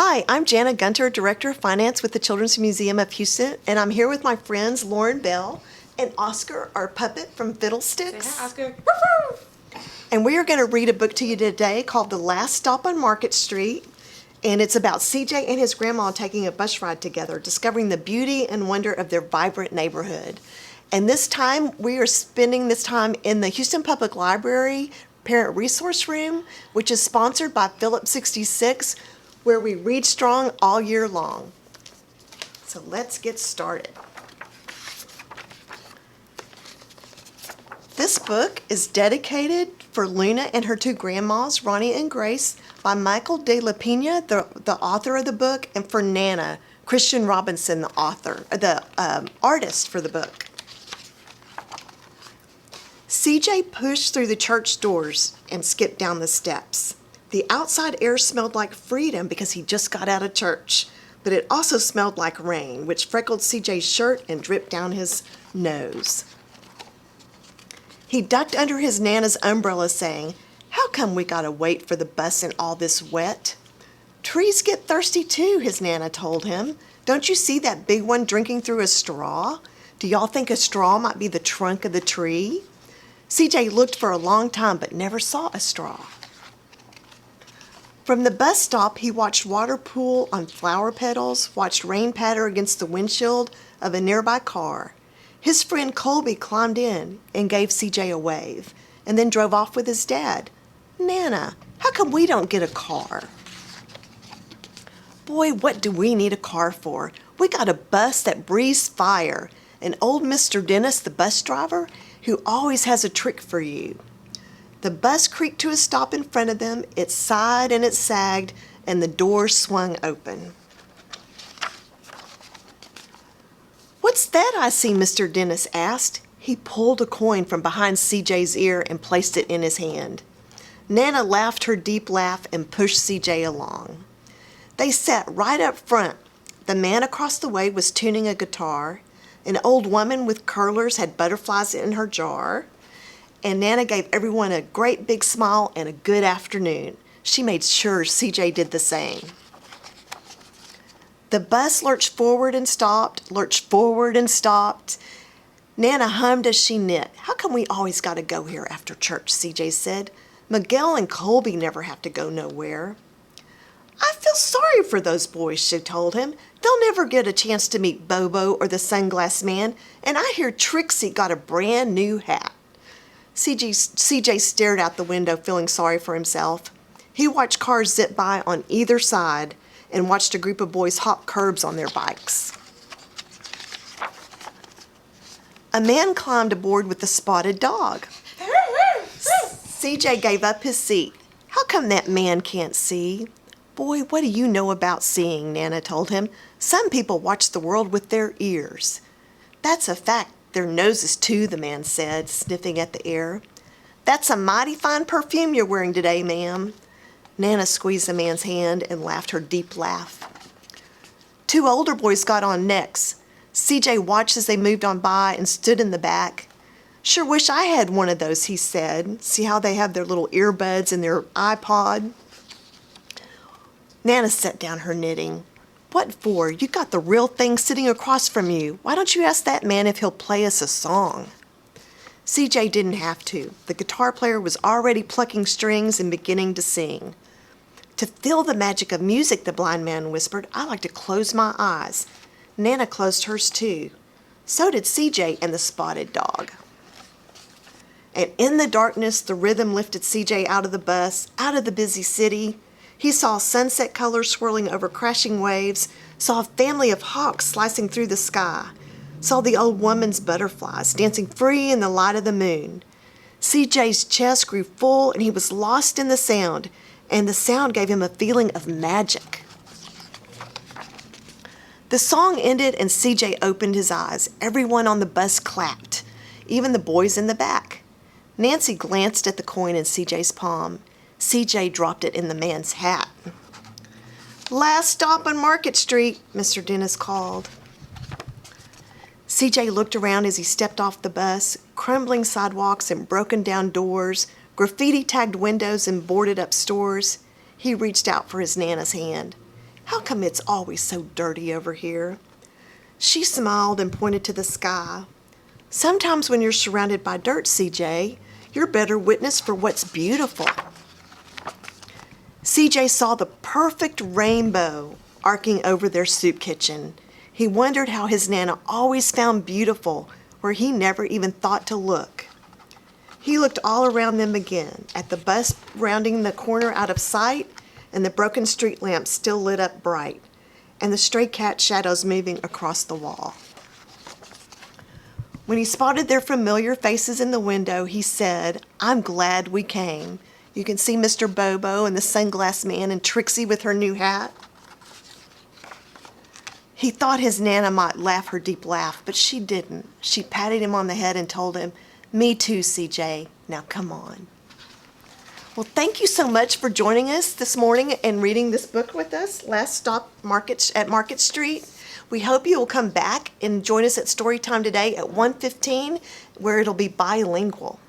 Hi, I'm Jana Gunter, Director of Finance with the Children's Museum of Houston, and I'm here with my friends Lauren Bell and Oscar, our puppet from Fiddlesticks. Say hi, Oscar. And we are going to read a book to you today called The Last Stop on Market Street, and it's about CJ and his grandma taking a bus ride together, discovering the beauty and wonder of their vibrant neighborhood. And this time, we are spending this time in the Houston Public Library Parent Resource Room, which is sponsored by Phillips 66, where we read strong all year long. So let's get started. This book is dedicated for Luna and her two grandmas, Ronnie and Grace, by Michael de la Peña, the author of the book, and for Nana, Christian Robinson, the artist for the book. CJ pushed through the church doors and skipped down the steps. The outside air smelled like freedom because he just got out of church, but it also smelled like rain, which freckled CJ's shirt and dripped down his nose. He ducked under his Nana's umbrella saying, "How come we gotta wait for the bus in all this wet?" "Trees get thirsty too," his Nana told him. "Don't you see that big one drinking through a straw? Do y'all think a straw might be the trunk of the tree?" CJ looked for a long time but never saw a straw. From the bus stop, he watched water pool on flower petals, watched rain patter against the windshield of a nearby car. His friend Colby climbed in and gave CJ a wave, and then drove off with his dad. "Nana, how come we don't get a car?" "Boy, what do we need a car for? We got a bus that breathes fire, and old Mr. Dennis, the bus driver, who always has a trick for you." The bus creaked to a stop in front of them, it sighed and it sagged, and the door swung open. "What's that I see?" Mr. Dennis asked. He pulled a coin from behind CJ's ear and placed it in his hand. Nana laughed her deep laugh and pushed CJ along. They sat right up front. The man across the way was tuning a guitar. An old woman with curlers had butterflies in her jar. And Nana gave everyone a great big smile and a good afternoon. She made sure CJ did the same. The bus lurched forward and stopped, lurched forward and stopped. Nana hummed as she knit. "How come we always got to go here after church?" CJ said. "Miguel and Colby never have to go nowhere." "I feel sorry for those boys," she told him. "They'll never get a chance to meet Bobo or the Sunglass Man, and I hear Trixie got a brand new hat." CJ stared out the window, feeling sorry for himself. He watched cars zip by on either side and watched a group of boys hop curbs on their bikes. A man climbed aboard with a spotted dog. CJ gave up his seat. "How come that man can't see?" "Boy, what do you know about seeing?" Nana told him. "Some people watch the world with their ears." "That's a fact. Their noses, too," the man said, sniffing at the air. "That's a mighty fine perfume you're wearing today, ma'am." Nana squeezed the man's hand and laughed her deep laugh. Two older boys got on next. CJ watched as they moved on by and stood in the back. "Sure wish I had one of those," he said. "See how they have their little earbuds and their iPod?" Nana set down her knitting. "What for? You got the real thing sitting across from you. Why don't you ask that man if he'll play us a song?" CJ didn't have to. The guitar player was already plucking strings and beginning to sing. "To feel the magic of music," the blind man whispered, "I like to close my eyes." Nana closed hers too. So did CJ and the spotted dog. And in the darkness, the rhythm lifted CJ out of the bus, out of the busy city. He saw sunset colors swirling over crashing waves, saw a family of hawks slicing through the sky, saw the old woman's butterflies dancing free in the light of the moon. CJ's chest grew full and he was lost in the sound, and the sound gave him a feeling of magic. The song ended and CJ opened his eyes. Everyone on the bus clapped, even the boys in the back. Nancy glanced at the coin in CJ's palm. CJ dropped it in the man's hat. "Last stop on Market Street," Mr. Dennis called. CJ looked around as he stepped off the bus. Crumbling sidewalks and broken down doors, graffiti-tagged windows and boarded-up stores. He reached out for his Nana's hand. How come it's always so dirty over here?" She smiled and pointed to the sky. "Sometimes when you're surrounded by dirt, CJ, you're better witness for what's beautiful." CJ saw the perfect rainbow arcing over their soup kitchen. He wondered how his Nana always found beautiful where he never even thought to look. He looked all around them again, at the bus rounding the corner out of sight, and the broken street lamps still lit up bright, and the stray cat shadows moving across the wall. When he spotted their familiar faces in the window, he said, "I'm glad we came. You can see Mr. Bobo and the sunglass man and Trixie with her new hat." He thought his Nana might laugh her deep laugh, but she didn't. She patted him on the head and told him, "Me too, CJ. Now come on." Well, thank you so much for joining us this morning and reading this book with us, Last Stop at Market Street. We hope you will come back and join us at Storytime today at 1:15, where it'll be bilingual.